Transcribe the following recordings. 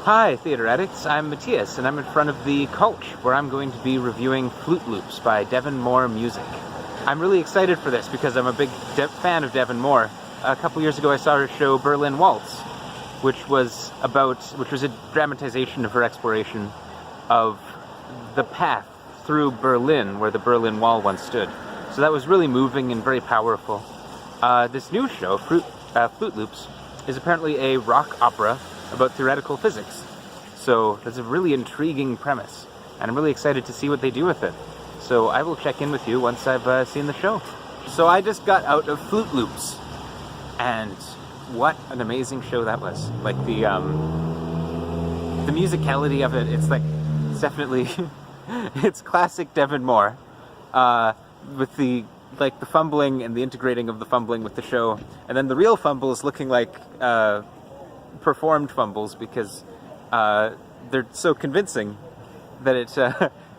Hi, theater addicts. I'm Matthias, and I'm in front of the Culch, where I'm going to be reviewing Flute Loops by Devon Moore Music. I'm really excited for this because I'm a big fan of Devon Moore. A couple years ago I saw her show Berlin Waltz, which was a dramatization of her exploration of the path through Berlin, where the Berlin Wall once stood. So that was really moving and very powerful. This new show, Flute Loops, is apparently a rock opera about theoretical physics. So that's a really intriguing premise, and I'm really excited to see what they do with it. So I will check in with you once I've seen the show. So I just got out of Flute Loops, and what an amazing show that was. Like the musicality of it, it's definitely, it's classic Devon Moore, with the fumbling and the integrating of the fumbling with the show, and then the real fumbles looking like performed fumbles because they're so convincing that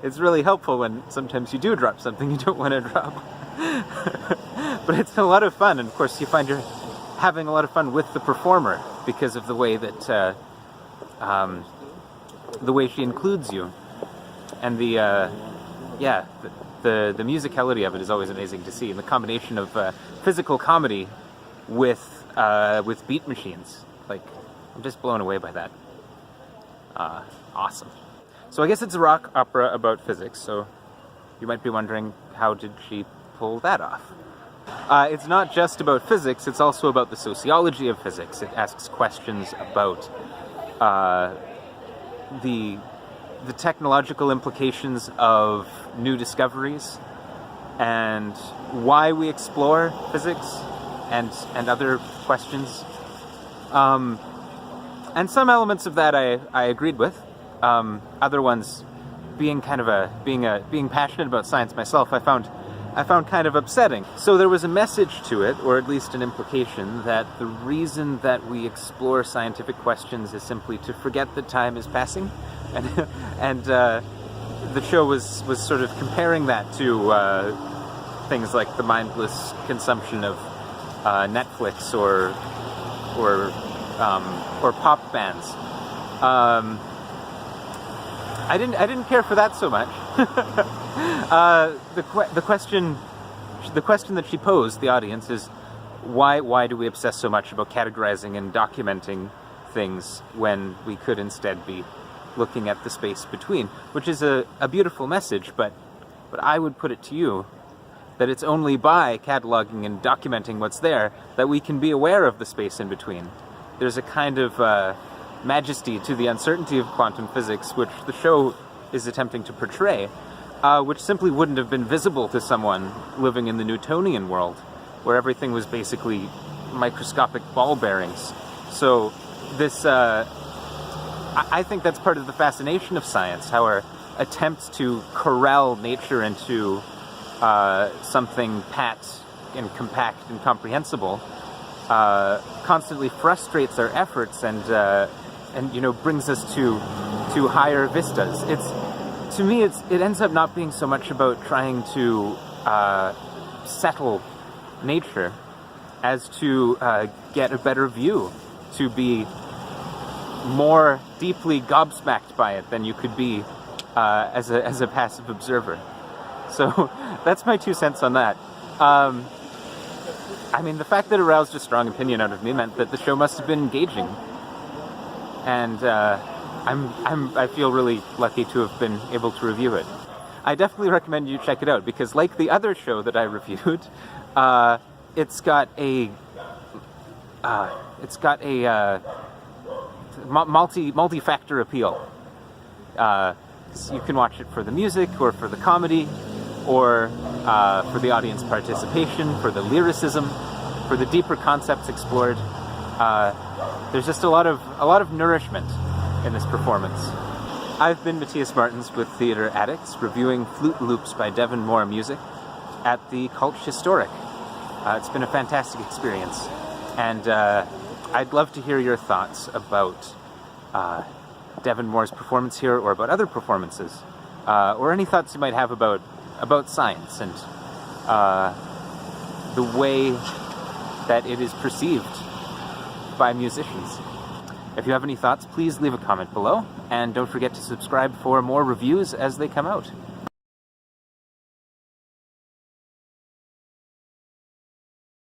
it's really helpful when sometimes you do drop something you don't want to drop. But it's a lot of fun, and of course you find you're having a lot of fun with the performer because of the way that the way she includes you, and the musicality of it is always amazing to see, and the combination of physical comedy with beat machines. I'm just blown away by that. Awesome. So I guess it's a rock opera about physics, so you might be wondering, how did she pull that off? It's not just about physics, it's also about the sociology of physics. It asks questions about the technological implications of new discoveries and why we explore physics and other questions. And some elements of that I agreed with. Other ones, being passionate about science myself, I found kind of upsetting. So there was a message to it, or at least an implication, that the reason that we explore scientific questions is simply to forget that time is passing, and the show was sort of comparing that to things like the mindless consumption of Netflix or pop bands. I didn't care for that so much. The question that she posed the audience is, why do we obsess so much about categorizing and documenting things when we could instead be looking at the space between? Which is a beautiful message, but I would put it to you that it's only by cataloging and documenting what's there that we can be aware of the space in between. There's a kind of majesty to the uncertainty of quantum physics, which the show is attempting to portray, which simply wouldn't have been visible to someone living in the Newtonian world, where everything was basically microscopic ball bearings. So this, I think that's part of the fascination of science, how our attempts to corral nature into something pat and compact and comprehensible constantly frustrates our efforts and brings us to higher vistas. To me, it ends up not being so much about trying to settle nature as to get a better view, to be more deeply gobsmacked by it than you could be as a passive observer. So that's my 2 cents on that. The fact that it aroused a strong opinion out of me meant that the show must have been engaging, and I feel really lucky to have been able to review it. I definitely recommend you check it out because, like the other show that I reviewed, it's got a multi-factor appeal. You can watch it for the music, or for the comedy, or for the audience participation, for the lyricism, for the deeper concepts explored. There's just a lot of nourishment in this performance. I've been Matthias Martins with Theater Addicts, reviewing Flute Loops by Devon Moore Music at the Culch Historic. It's been a fantastic experience, and I'd love to hear your thoughts about Devon Moore's performance here, or about other performances, or any thoughts you might have about science and the way that it is perceived by musicians. If you have any thoughts, please leave a comment below, and don't forget to subscribe for more reviews as they come out.